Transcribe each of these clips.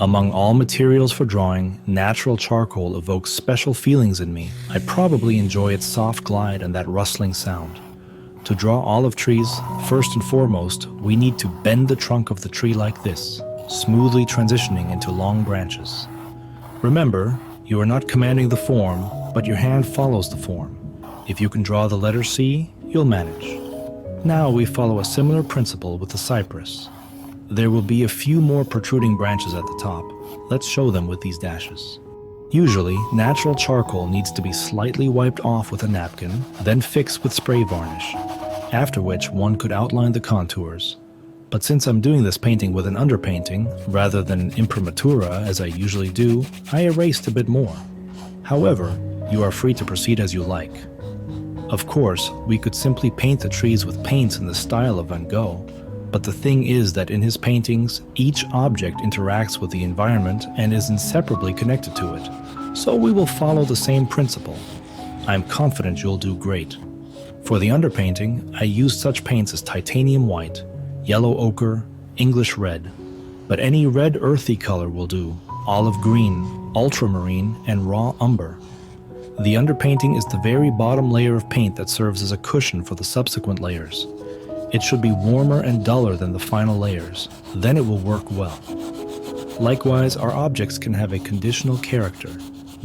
Among all materials for drawing, natural charcoal evokes special feelings in me. I probably enjoy its soft glide and that rustling sound. To draw olive trees, first and foremost, we need to bend the trunk of the tree like this, smoothly transitioning into long branches. Remember, you are not commanding the form, but your hand follows the form. If you can draw the letter C, you'll manage. Now we follow a similar principle with the cypress. There will be a few more protruding branches at the top. Let's show them with these dashes. Usually, natural charcoal needs to be slightly wiped off with a napkin, then fixed with spray varnish, after which one could outline the contours. But since I'm doing this painting with an underpainting, rather than imprimatura as I usually do, I erased a bit more. However, you are free to proceed as you like. Of course, we could simply paint the trees with paints in the style of Van Gogh, but the thing is that in his paintings, each object interacts with the environment and is inseparably connected to it. So we will follow the same principle. I am confident you'll do great. For the underpainting, I used such paints as titanium white, yellow ochre, English red, but any red earthy color will do, olive green, ultramarine, and raw umber. The underpainting is the very bottom layer of paint that serves as a cushion for the subsequent layers. It should be warmer and duller than the final layers, then it will work well. Likewise, our objects can have a conditional character,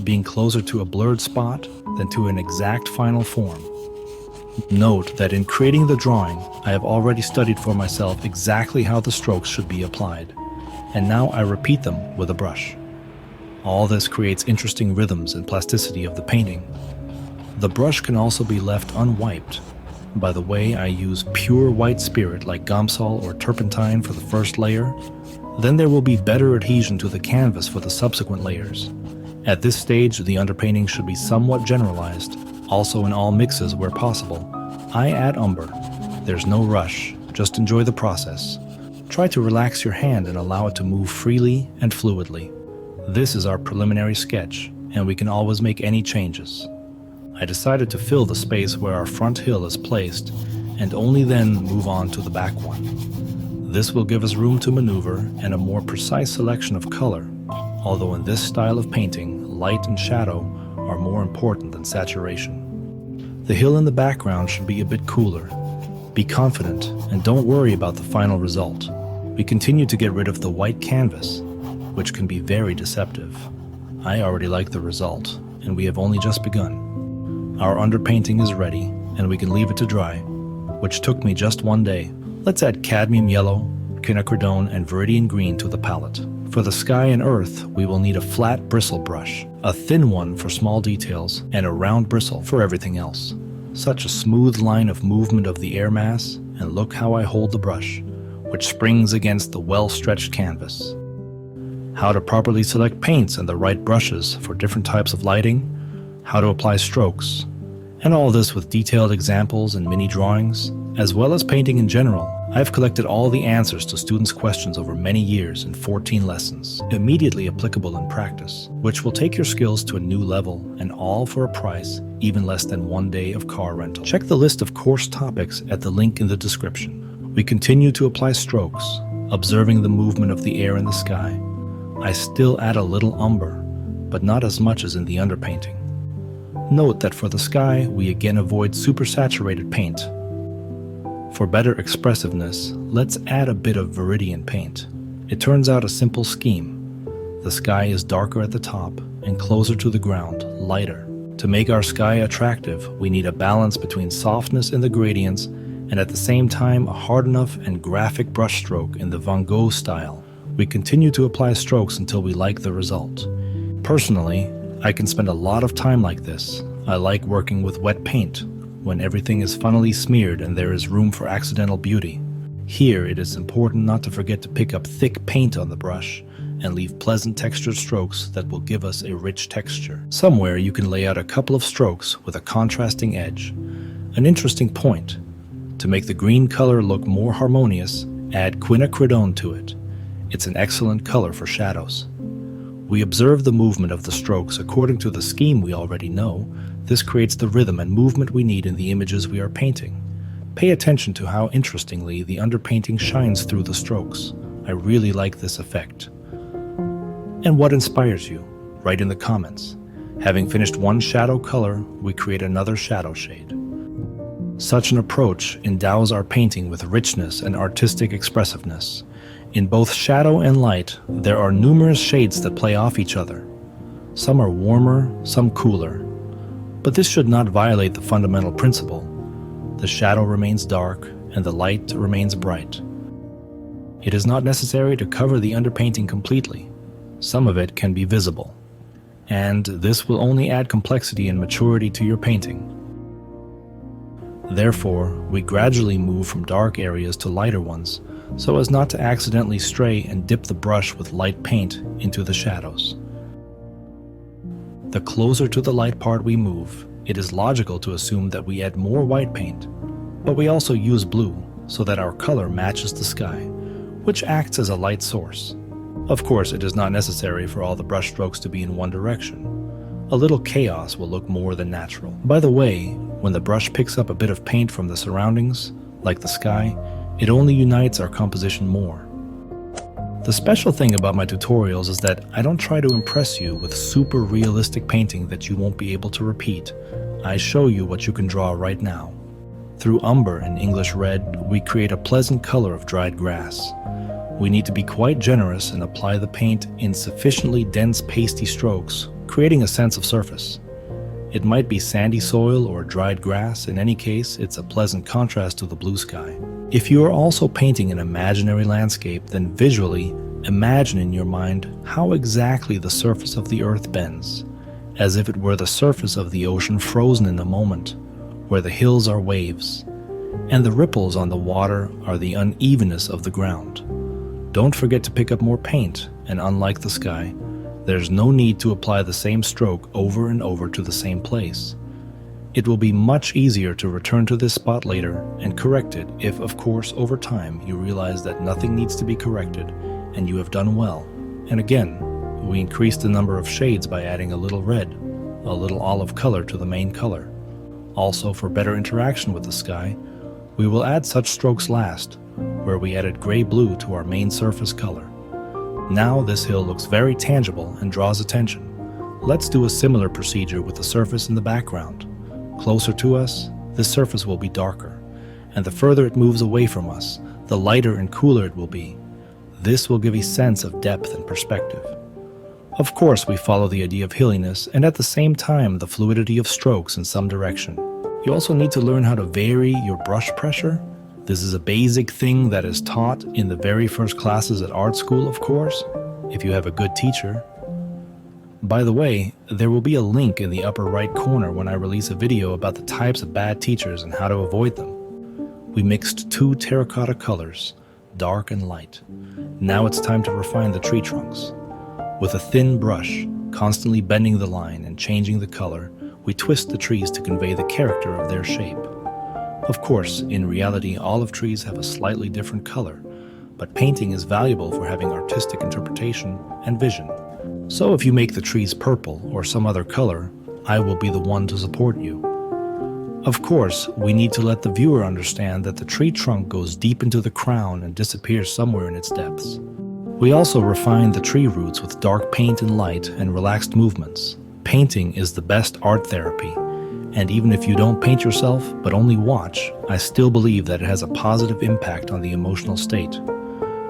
being closer to a blurred spot than to an exact final form. Note that in creating the drawing, I have already studied for myself exactly how the strokes should be applied, and now I repeat them with a brush. All this creates interesting rhythms and plasticity of the painting. The brush can also be left unwiped. By the way, I use pure white spirit like Gomsol or turpentine for the first layer. Then there will be better adhesion to the canvas for the subsequent layers. At this stage, the underpainting should be somewhat generalized, also in all mixes where possible. I add umber. There's no rush, just enjoy the process. Try to relax your hand and allow it to move freely and fluidly. This is our preliminary sketch, and we can always make any changes. I decided to fill the space where our front hill is placed, and only then move on to the back one. This will give us room to maneuver and a more precise selection of color, although in this style of painting, light and shadow are more important than saturation. The hill in the background should be a bit cooler. Be confident and don't worry about the final result. We continue to get rid of the white canvas, which can be very deceptive. I already like the result, and we have only just begun. Our underpainting is ready, and we can leave it to dry, which took me just one day. Let's add cadmium yellow, quinacridone, and viridian green to the palette. For the sky and earth, we will need a flat bristle brush, a thin one for small details, and a round bristle for everything else. Such a smooth line of movement of the air mass, and look how I hold the brush, which springs against the well-stretched canvas. How to properly select paints and the right brushes for different types of lighting, how to apply strokes, and all this with detailed examples and mini drawings, as well as painting in general. I've collected all the answers to students' questions over many years in 14 lessons, immediately applicable in practice, which will take your skills to a new level, and all for a price even less than 1 day of car rental. Check the list of course topics at the link in the description. We continue to apply strokes, observing the movement of the air in the sky. I still add a little umber, but not as much as in the underpainting. Note that for the sky, we again avoid supersaturated paint. For better expressiveness, let's add a bit of viridian paint. It turns out a simple scheme. The sky is darker at the top and closer to the ground, lighter. To make our sky attractive, we need a balance between softness in the gradients and at the same time a hard enough and graphic brushstroke in the Van Gogh style. We continue to apply strokes until we like the result. Personally, I can spend a lot of time like this. I like working with wet paint, when everything is funnily smeared and there is room for accidental beauty. Here it is important not to forget to pick up thick paint on the brush and leave pleasant textured strokes that will give us a rich texture. Somewhere you can lay out a couple of strokes with a contrasting edge. An interesting point. To make the green color look more harmonious, add quinacridone to it. It's an excellent color for shadows. We observe the movement of the strokes according to the scheme we already know. This creates the rhythm and movement we need in the images we are painting. Pay attention to how interestingly the underpainting shines through the strokes. I really like this effect. And what inspires you? Write in the comments. Having finished one shadow color, we create another shadow shade. Such an approach endows our painting with richness and artistic expressiveness. In both shadow and light, there are numerous shades that play off each other. Some are warmer, some cooler. But this should not violate the fundamental principle. The shadow remains dark and the light remains bright. It is not necessary to cover the underpainting completely. Some of it can be visible. And this will only add complexity and maturity to your painting. Therefore, we gradually move from dark areas to lighter ones, so as not to accidentally stray and dip the brush with light paint into the shadows. The closer to the light part we move, it is logical to assume that we add more white paint, but we also use blue so that our color matches the sky, which acts as a light source. Of course, it is not necessary for all the brush strokes to be in one direction. A little chaos will look more than natural. By the way, when the brush picks up a bit of paint from the surroundings, like the sky, it only unites our composition more. The special thing about my tutorials is that I don't try to impress you with super realistic painting that you won't be able to repeat. I show you what you can draw right now. Through umber and English red, we create a pleasant color of dried grass. We need to be quite generous and apply the paint in sufficiently dense pasty strokes, creating a sense of surface. It might be sandy soil or dried grass. In any case, it's a pleasant contrast to the blue sky. If you are also painting an imaginary landscape, then visually imagine in your mind how exactly the surface of the earth bends, as if it were the surface of the ocean frozen in a moment, where the hills are waves, and the ripples on the water are the unevenness of the ground. Don't forget to pick up more paint, and unlike the sky, there's no need to apply the same stroke over and over to the same place. It will be much easier to return to this spot later and correct it if, of course, over time you realize that nothing needs to be corrected and you have done well. And again, we increase the number of shades by adding a little red, a little olive color to the main color. Also, for better interaction with the sky, we will add such strokes last, where we added gray-blue to our main surface color. Now this hill looks very tangible and draws attention. Let's do a similar procedure with the surface in the background. Closer to us, this surface will be darker, and the further it moves away from us, the lighter and cooler it will be. This will give a sense of depth and perspective. Of course, we follow the idea of hilliness and at the same time the fluidity of strokes in some direction. You also need to learn how to vary your brush pressure. This is a basic thing that is taught in the very first classes at art school, of course, if you have a good teacher. By the way, there will be a link in the upper right corner when I release a video about the types of bad teachers and how to avoid them. We mixed two terracotta colors, dark and light. Now it's time to refine the tree trunks. With a thin brush, constantly bending the line and changing the color, we twist the trees to convey the character of their shape. Of course, in reality, olive trees have a slightly different color, but painting is valuable for having artistic interpretation and vision. So if you make the trees purple or some other color, I will be the one to support you. Of course, we need to let the viewer understand that the tree trunk goes deep into the crown and disappears somewhere in its depths. We also refine the tree roots with dark paint and light and relaxed movements. Painting is the best art therapy. And even if you don't paint yourself, but only watch, I still believe that it has a positive impact on the emotional state.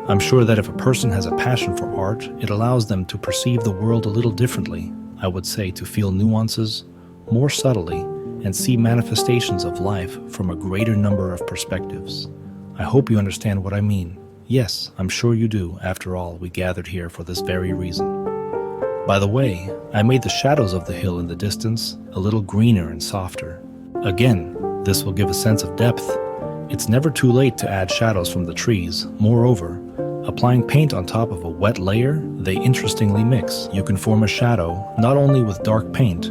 I'm sure that if a person has a passion for art, it allows them to perceive the world a little differently. I would say to feel nuances more subtly and see manifestations of life from a greater number of perspectives. I hope you understand what I mean. Yes, I'm sure you do. After all, we gathered here for this very reason. By the way, I made the shadows of the hill in the distance a little greener and softer. Again, this will give a sense of depth. It's never too late to add shadows from the trees. Moreover, applying paint on top of a wet layer, they interestingly mix. You can form a shadow not only with dark paint,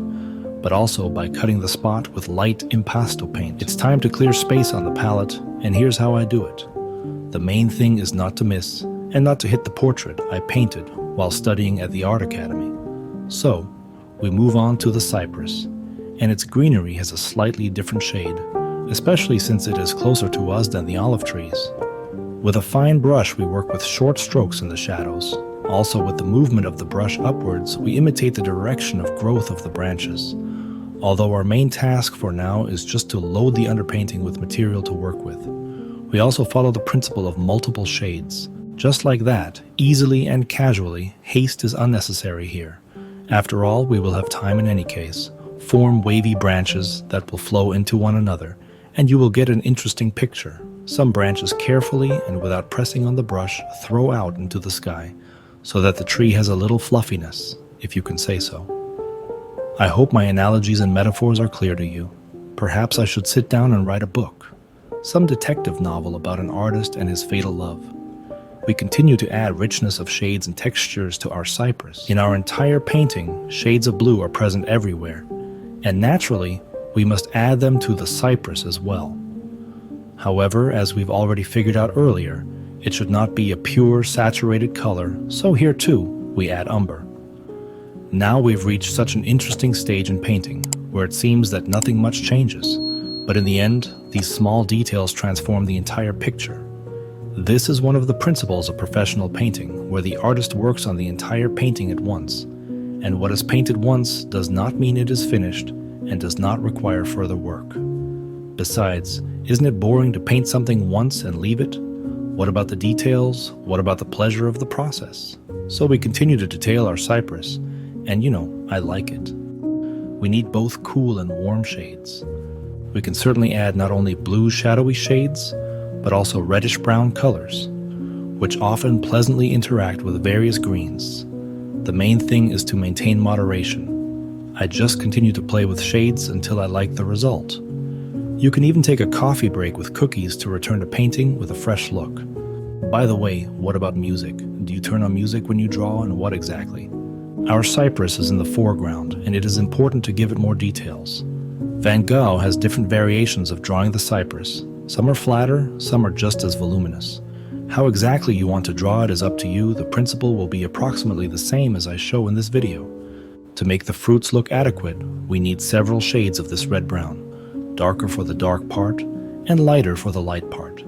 but also by cutting the spot with light impasto paint. It's time to clear space on the palette, and here's how I do it. The main thing is not to miss, and not to hit the portrait I painted while studying at the Art Academy. So, we move on to the cypress, and its greenery has a slightly different shade, especially since it is closer to us than the olive trees. With a fine brush, we work with short strokes in the shadows, Also, with the movement of the brush upwards, we imitate the direction of growth of the branches. Although our main task for now is just to load the underpainting with material to work with. We also follow the principle of multiple shades. Just like that, easily and casually, haste is unnecessary here. After all, we will have time in any case. Form wavy branches that will flow into one another, and you will get an interesting picture. Some branches carefully and without pressing on the brush throw out into the sky, so that the tree has a little fluffiness, if you can say so. I hope my analogies and metaphors are clear to you. Perhaps I should sit down and write a book. Some detective novel about an artist and his fatal love. We continue to add richness of shades and textures to our cypress. In our entire painting, shades of blue are present everywhere, and naturally, we must add them to the cypress as well. However, as we've already figured out earlier, it should not be a pure saturated color, so here too, we add umber. Now we've reached such an interesting stage in painting, where it seems that nothing much changes, but in the end, these small details transform the entire picture. This is one of the principles of professional painting, where the artist works on the entire painting at once, and what is painted once does not mean it is finished and does not require further work. Besides, isn't it boring to paint something once and leave it? What about the details? What about the pleasure of the process? So we continue to detail our cypress, and I like it. We need both cool and warm shades. We can certainly add not only blue shadowy shades, but also reddish-brown colors, which often pleasantly interact with various greens. The main thing is to maintain moderation. I just continue to play with shades until I like the result. You can even take a coffee break with cookies to return to painting with a fresh look. By the way, what about music? Do you turn on music when you draw, and what exactly? Our cypress is in the foreground, and it is important to give it more details. Van Gogh has different variations of drawing the cypress. Some are flatter, some are just as voluminous. How exactly you want to draw it is up to you. The principle will be approximately the same as I show in this video. To make the fruits look adequate, we need several shades of this red-brown, darker for the dark part and lighter for the light part.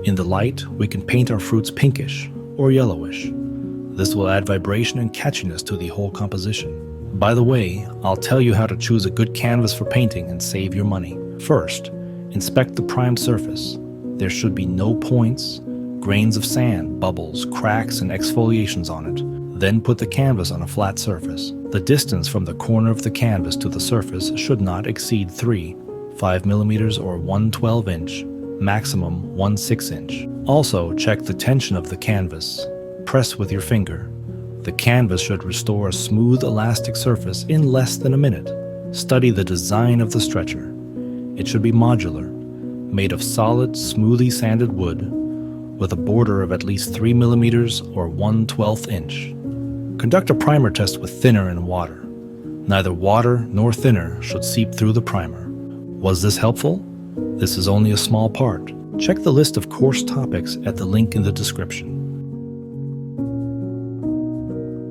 In the light, we can paint our fruits pinkish or yellowish. This will add vibration and catchiness to the whole composition. By the way, I'll tell you how to choose a good canvas for painting and save your money. First, inspect the primed surface. There should be no points, grains of sand, bubbles, cracks, and exfoliations on it. Then put the canvas on a flat surface. The distance from the corner of the canvas to the surface should not exceed 5mm or 1/12 inch, maximum 1/6 inch. Also, check the tension of the canvas. Press with your finger. The canvas should restore a smooth, elastic surface in less than a minute. Study the design of the stretcher. It should be modular, made of solid, smoothly sanded wood, with a border of at least 3mm or 1/12 inch. Conduct a primer test with thinner and water. Neither water nor thinner should seep through the primer. Was this helpful? This is only a small part. Check the list of course topics at the link in the description.